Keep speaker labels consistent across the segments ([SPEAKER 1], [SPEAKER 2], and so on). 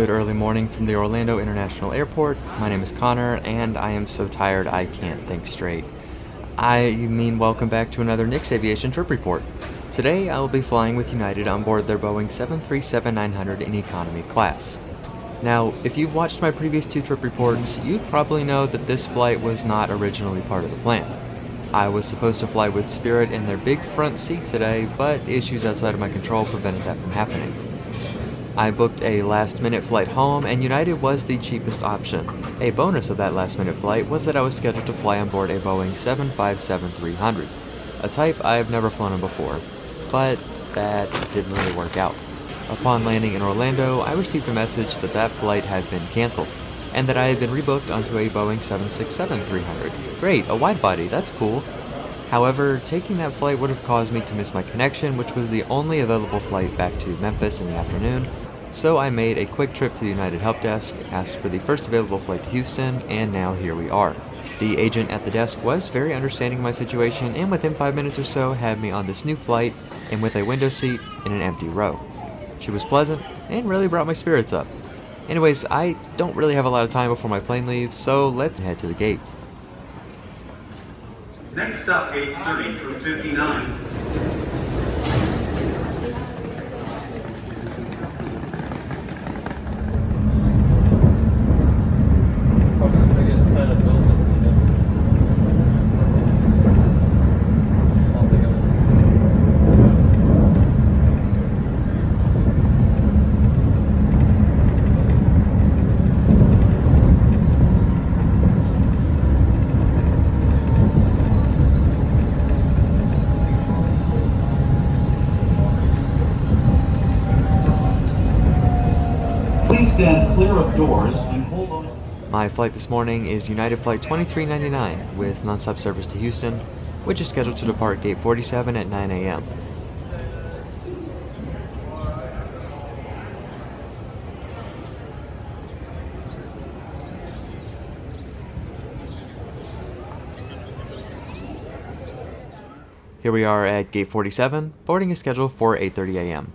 [SPEAKER 1] Good early morning from the Orlando International Airport. My name is Connor, and I am so tired I can't think straight. Welcome back to another Nix Aviation trip report. Today, I will be flying with United on board their Boeing 737-900 in economy class. Now, if you've watched my previous two trip reports, you probably know that this flight was not originally part of the plan. I was supposed to fly with Spirit in their big front seat today, but issues outside of my control prevented that from happening. I booked a last-minute flight home, and United was the cheapest option. A bonus of that last-minute flight was that I was scheduled to fly on board a Boeing 757-300, a type I've never flown on before, but that didn't really work out. Upon landing in Orlando, I received a message that that flight had been canceled, and that I had been rebooked onto a Boeing 767-300. Great, a wide-body, that's cool. However, taking that flight would have caused me to miss my connection, which was the only available flight back to Memphis in the afternoon, so I made a quick trip to the United Help Desk, asked for the first available flight to Houston, and now here we are. The agent at the desk was very understanding of my situation, and within 5 minutes or so had me on this new flight, and with a window seat in an empty row. She was pleasant, and really brought my spirits up. Anyways, I don't really have a lot of time before my plane leaves, so let's head to the gate.
[SPEAKER 2] Next up, gate 30 through 59. Please stand clear of doors and hold on.
[SPEAKER 1] My flight this morning is United Flight 2399 with nonstop service to Houston, which is scheduled to depart gate 47 at 9 a.m. Here we are at gate 47, boarding is scheduled for 8:30 a.m.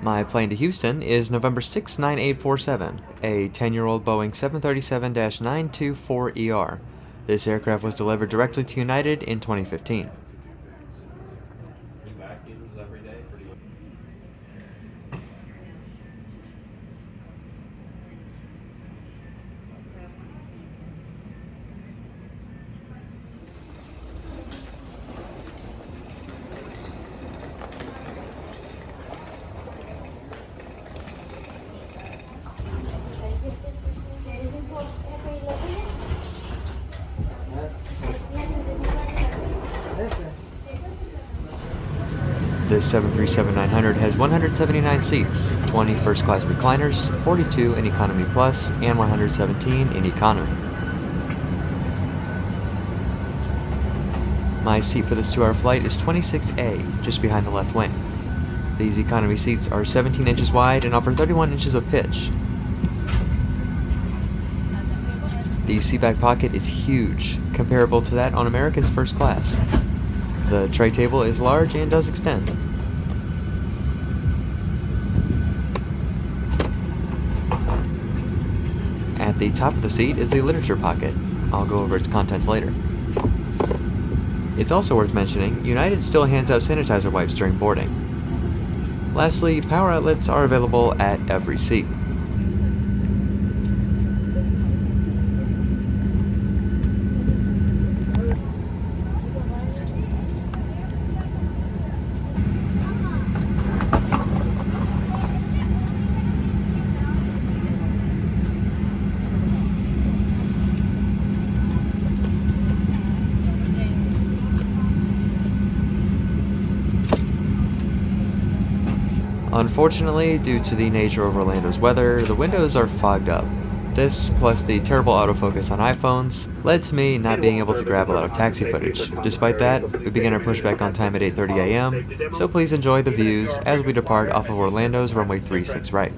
[SPEAKER 1] My plane to Houston is November 69847, a 10-year-old Boeing 737-924ER. This aircraft was delivered directly to United in 2015. This 737-900 has 179 seats, 20 first-class recliners, 42 in Economy Plus, and 117 in Economy. My seat for this 2-hour flight is 26A, just behind the left wing. These economy seats are 17 inches wide and offer 31 inches of pitch. The seatback pocket is huge, comparable to that on American's first class. The tray table is large and does extend. At the top of the seat is the literature pocket. I'll go over its contents later. It's also worth mentioning, United still hands out sanitizer wipes during boarding. Lastly, power outlets are available at every seat. Unfortunately, due to the nature of Orlando's weather, the windows are fogged up. This, plus the terrible autofocus on iPhones, led to me not being able to grab a lot of taxi footage. Despite that, we begin our pushback on time at 8:30 a.m., so please enjoy the views as we depart off of Orlando's runway 36 right.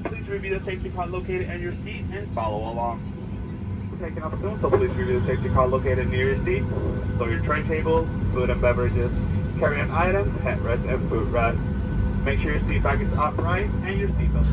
[SPEAKER 3] Please review the safety card located at your seat and follow along. We're taking off soon, so please review the safety card located near your seat. So your tray table, food and beverages, carry-on items, headrest, and footrest. Make sure your seat back is upright and your seatbelt.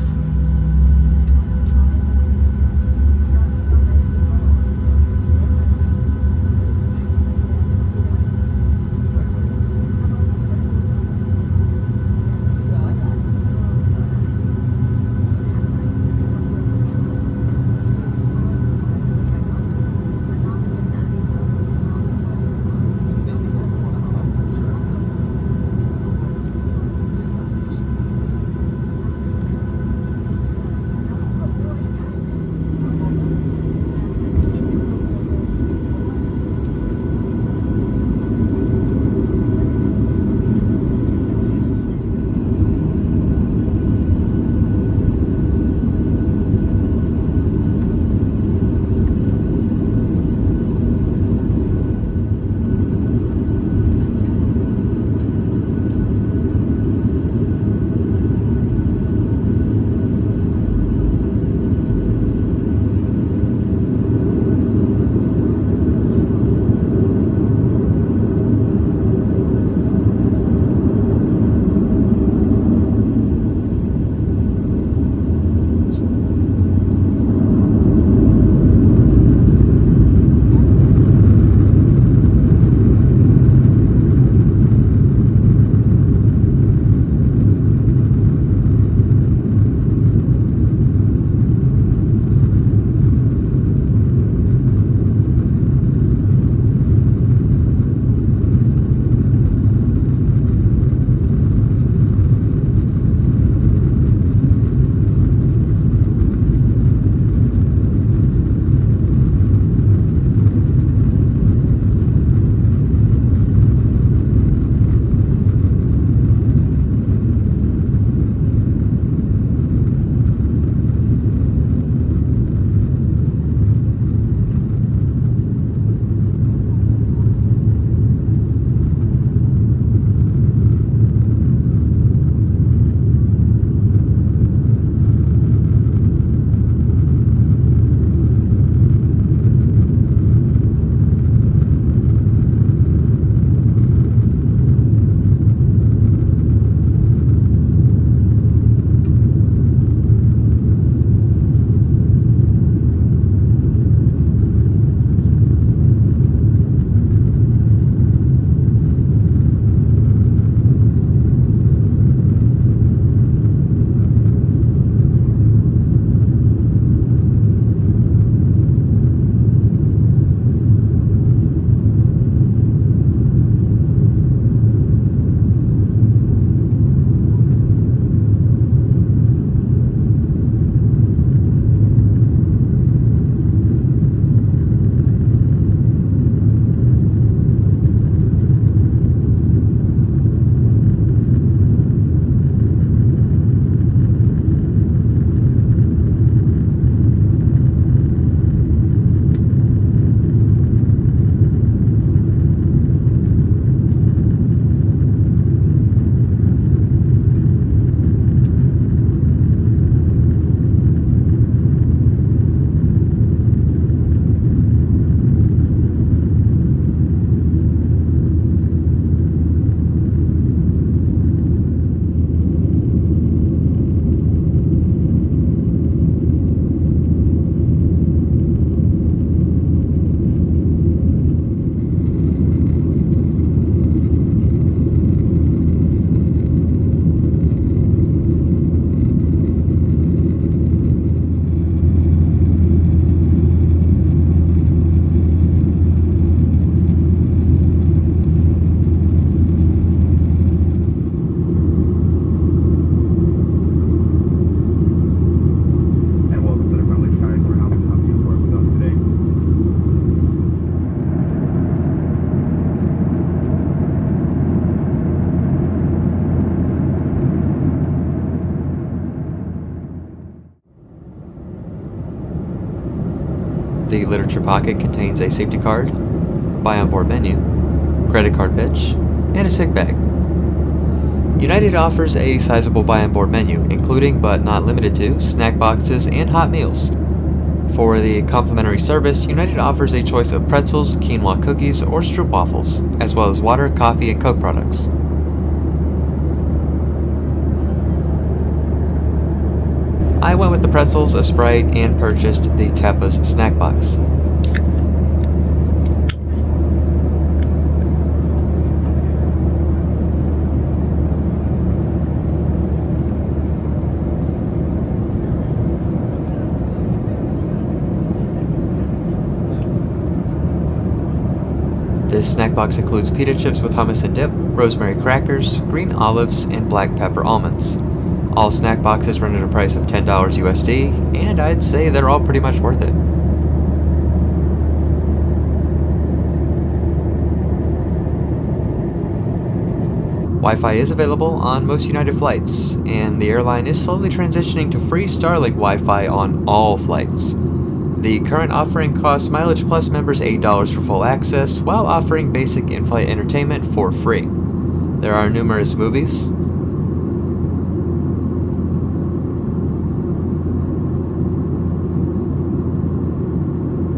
[SPEAKER 1] The literature pocket contains a safety card, buy on board menu, credit card pitch, and a sick bag. United offers a sizable buy on board menu, including but not limited to snack boxes and hot meals. For the complimentary service, United offers a choice of pretzels, quinoa cookies, or stroopwafels, as well as water, coffee, and Coke products. I went with the pretzels, a Sprite, and purchased the Tapas snack box. This snack box includes pita chips with hummus and dip, rosemary crackers, green olives, and black pepper almonds. All snack boxes run at a price of $10 USD, and I'd say they're all pretty much worth it. Wi-Fi is available on most United flights, and the airline is slowly transitioning to free Starlink Wi-Fi on all flights. The current offering costs Mileage Plus members $8 for full access, while offering basic in-flight entertainment for free. There are numerous movies,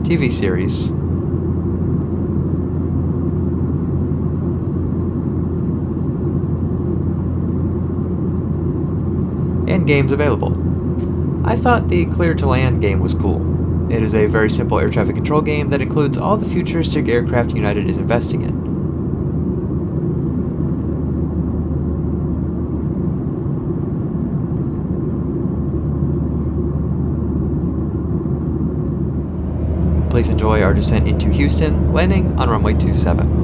[SPEAKER 1] TV series, and games available. I thought the Clear to Land game was cool. It is a very simple air traffic control game that includes all the futuristic aircraft United is investing in. Please enjoy our descent into Houston, landing on runway 27.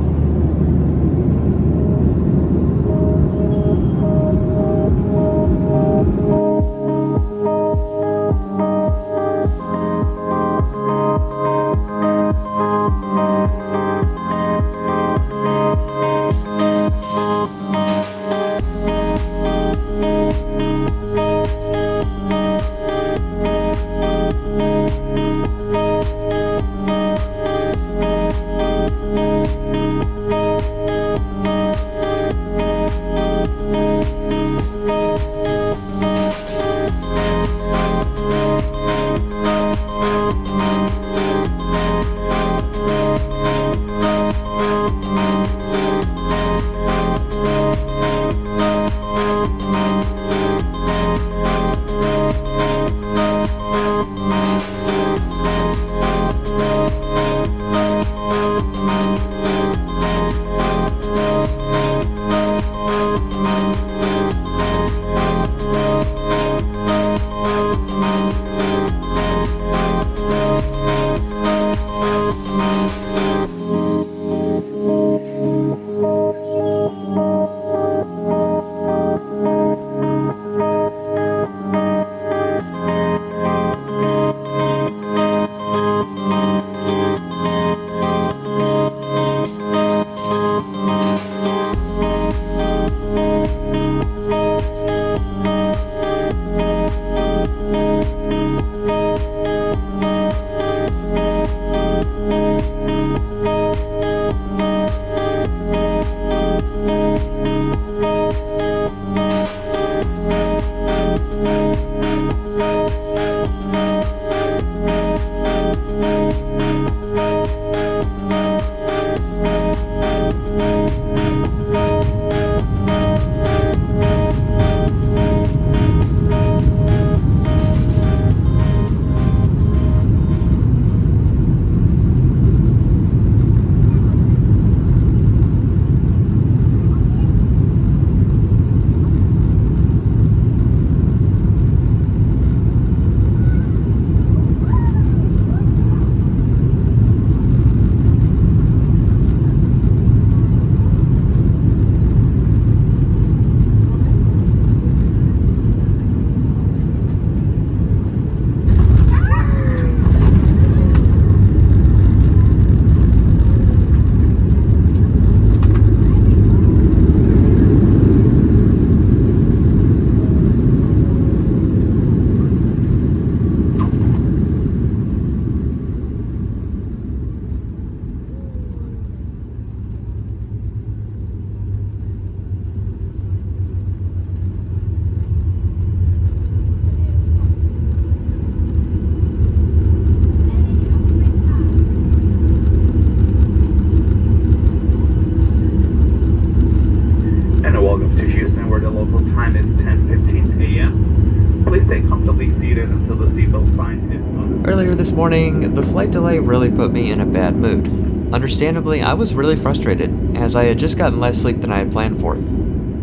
[SPEAKER 1] Earlier this morning, the flight delay really put me in a bad mood. Understandably, I was really frustrated, as I had just gotten less sleep than I had planned for.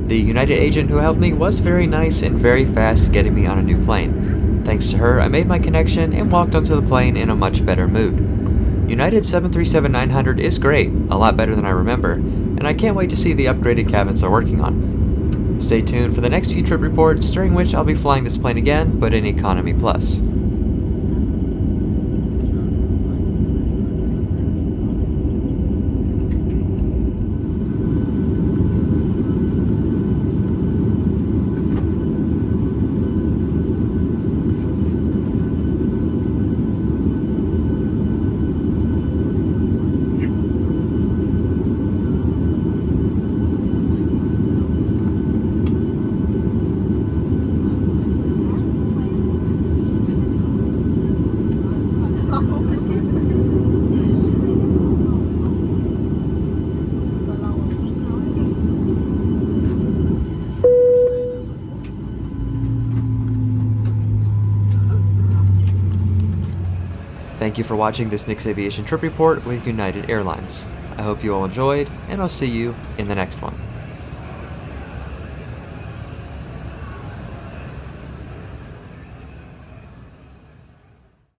[SPEAKER 1] The United agent who helped me was very nice and very fast getting me on a new plane. Thanks to her, I made my connection and walked onto the plane in a much better mood. United 737-900 is great, a lot better than I remember, and I can't wait to see the upgraded cabins they're working on. Stay tuned for the next few trip reports, during which I'll be flying this plane again, but in Economy Plus. Thank you for watching this Nix Aviation trip report with United Airlines. I hope you all enjoyed, and I'll see you in the next one.